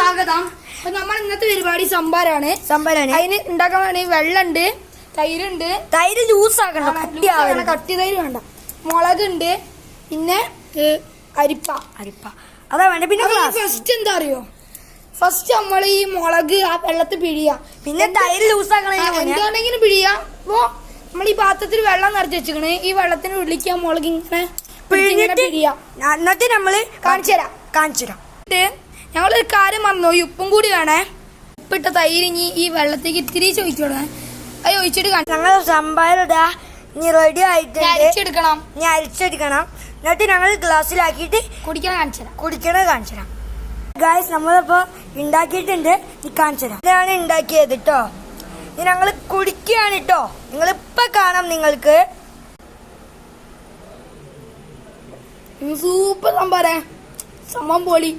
സ്വാഗതം. അപ്പൊ നമ്മൾ ഇന്നത്തെ പരിപാടി സംഭാരാണ്. അതിന് ഉണ്ടാക്കാൻ വേണ്ടി വെള്ളമുണ്ട്, തൈരുണ്ട്. തൈര് ജ്യൂസ് ആക്കണം, കട്ടി തൈര് വേണ്ട. മുളകുണ്ട്, പിന്നെ അരിപ്പ അതാ വേണ്ട. പിന്നെ ഫസ്റ്റ് എന്താ അറിയോ, ഫസ്റ്റ് നമ്മൾ ഈ മുളക് ആ വെള്ളത്തിൽ പിഴിയാ, പിന്നെ തൈര് ജ്യൂസ് ആക്കണം. എന്താണെങ്കിലും പിഴിയാ. അപ്പൊ നമ്മൾ ഈ പാത്രത്തിൽ വെള്ളം നിറച്ച് വെച്ചിക്കണ്. ഈ വെള്ളത്തിന് ഉള്ളിക്ക് മുളക് ഇങ്ങനെ പിഴിയാ. എന്നിട്ട് നമ്മള് കാണിച്ചു തരാം. ഞങ്ങളൊരു കാര്യം മറന്നു, ഈ ഉപ്പും കൂടി വേണേ. ഉപ്പിട്ട തൈര് ഇനി ഈ വെള്ളത്തേക്ക് ഇത്തിരി ചോദിച്ചോളേ. അത് ഒഴിച്ചിട്ട് ഞങ്ങൾ സംഭാരടാ ഇനി റെഡി ആയിട്ട് അരിച്ചെടുക്കണം. എന്നിട്ട് ഞങ്ങൾ ഗ്ലാസ്സിലാക്കിയിട്ട് കുടിക്കണ കാണിച്ചു തരാം. ഗായ്സ്, നമ്മളിപ്പോ ഉണ്ടാക്കിയിട്ടുണ്ട്, കാണിച്ചു തരാം. ഇതാണ് ഉണ്ടാക്കിയത് കേട്ടോ. ഇനി ഞങ്ങൾ കുടിക്കുകയാണ് കേട്ടോ. നിങ്ങളിപ്പൊ കാണാം. നിങ്ങൾക്ക് സൂപ്പർ സംഭാരേ, സംഭവം പൊളി.